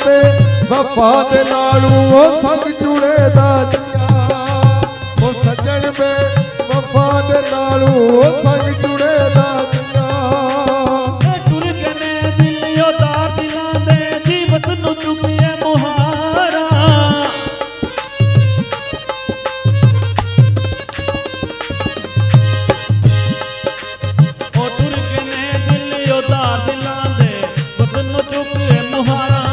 वफा दे नालू ओ संग जुड़े दा जिया ओ सजन में वफा दे नालू ओ संग जुड़े दा जिया टुर गने दिल उदार दिलां दे जीवत नु चुकिए मुहारा ओ टुर गने दिल उदार दिलां दे जीवत नु चुकिए मुहारा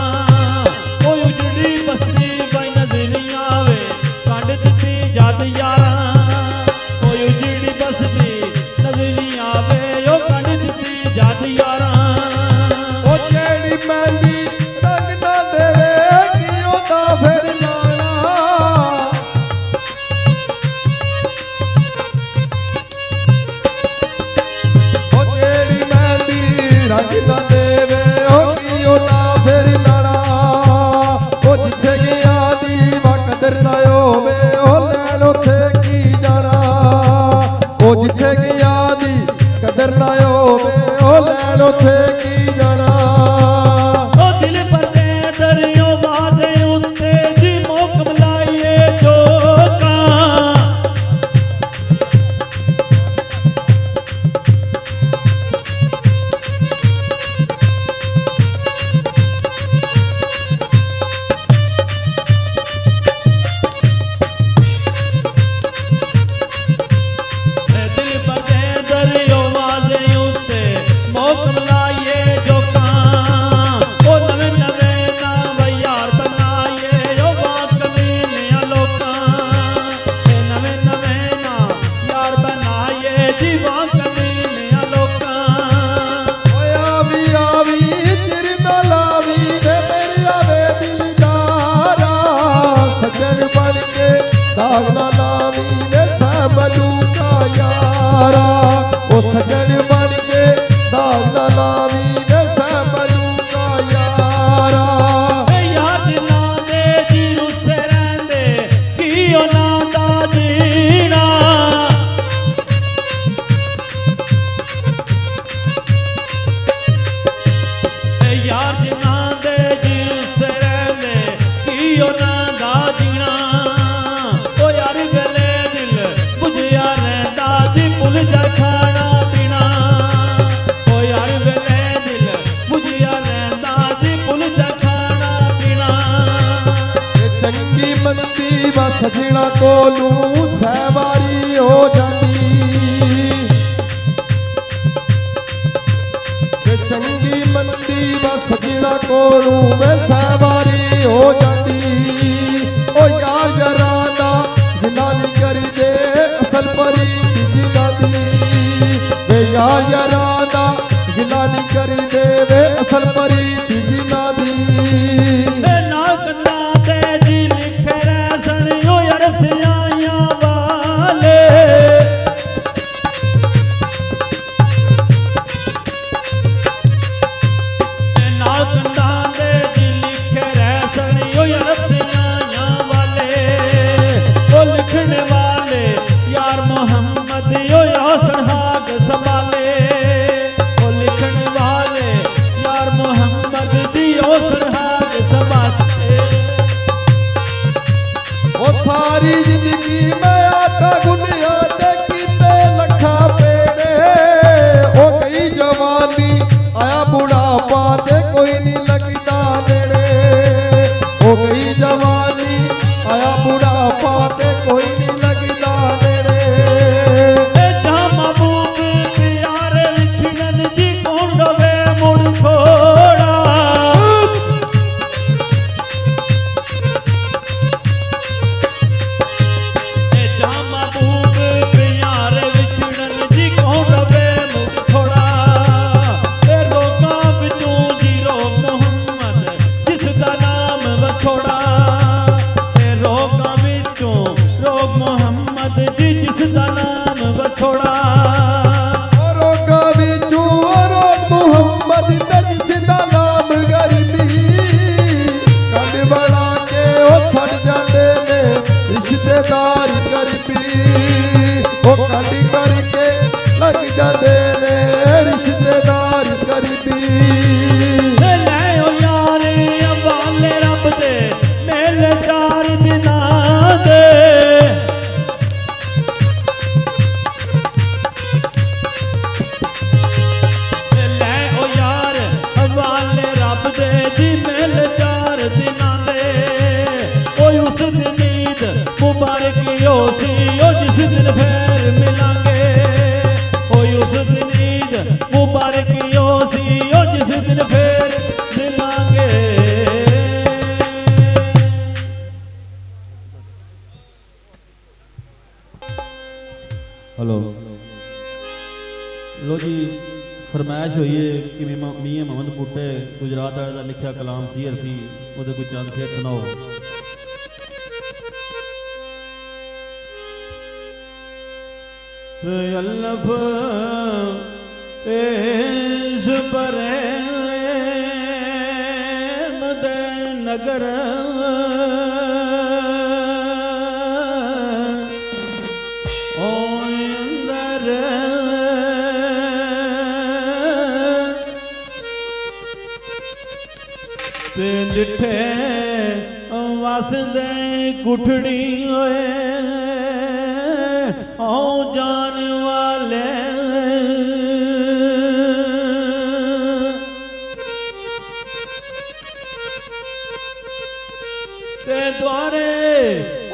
बस्ती बाई नजर नहीं आवे कंड दिती जद यारा कोई उजड़ी बस्ती नजर नहीं आवे ओ कंड दिती जद यारा ओ जेड़ी मेहंदी रंग ना देवे की ओदा फिर लाना ओ जेड़ी मेहंदी रंग ना देवे ओ की ओदा फिर लाना जिथे गया दी वा कदर ना होवे ओ लैन उथे की जाना ओ जिथे गया दी कदर ना होवे ओ लैन उथे की जाना ओ दिल पर दे दरियो बाजे उत्ते जी मोक मलाइए जोका दाग ना लावी वे सबलू का यारा ओ सजन बन के दाग ना लावी वे सबलू का यारा याद ना दे जी रुसे रहंदे की ओ ना दा जीना याद ना दे जी रुसे रहंदे की ओ ना दा जीना खाना पीना ओ यार वेले दिल बुझिया रहंदा जी भुल जा खाना पीना चंगी मंदी व सजना कोलू सहवारी हो जाती चंगी मंदी व सजना कोलू वे सहवारी हो जाती ओ यार जरा दा गिला नहीं करी दे असल परी यार यारादा गिला नहीं करी दे वे असल परी तुझी ना दी ना कन्ना ते जी लिखे रहसन ओ यार सियाया वाले ना कन्ना ते जी लिखे रहसन ओ यार सियाया वाले ओ लिखने वाले यार मोहम्मद ओ यासन हाग संभाले ओ लिखने वाले यार मोहम्मद दी ओ सरहाग संभाले ओ सारी जिंदगी में आटा गुनिया ते कीते लखा पेड़े ओ गई जवानी आया बुढ़ापा ते कोई नहीं लगदा नेड़े ओ गई जवानी आया बुढ़ापा ते कोई नहीं लगदा नेड़े रिश्तेदार कर पी वो कड़ी करके लग जाते ने रिश्तेदार कर पी ले ओ यारे अबाले लो जी फरमाइश हुई है कि मियां मोहम्मद बूटे गुजरात वाले का लिखा कलाम सी अरफी वो कोई चंद शेर सुनाओ। अल्लफ इस परे मदे नगर जिठे वसदे कुठड़ी होए ओ जान वाले ते द्वारे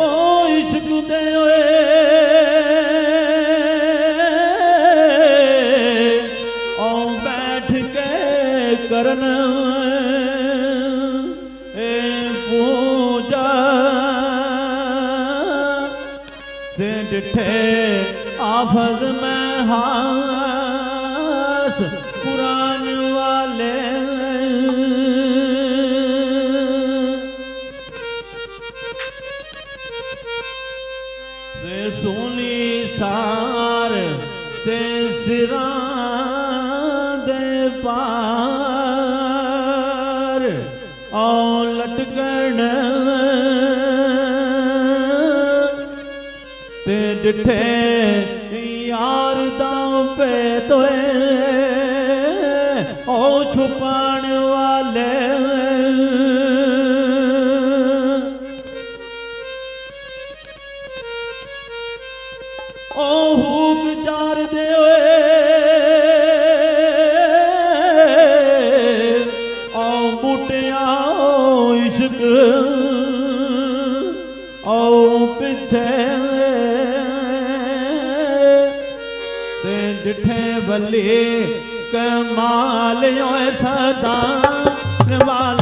ओ इश्क दे होए ओ बैठ के करन डिठे आफज में हास कुरान वाले ते सोनी सार ते सिरा दे पार औ लटकण ते डिठे यार दाव पे तोए ओ छुपाण वाले ओ हुक जार दे ओ बूटिया इश्क ओ पिछे डिठे वली कमाल सदा वाल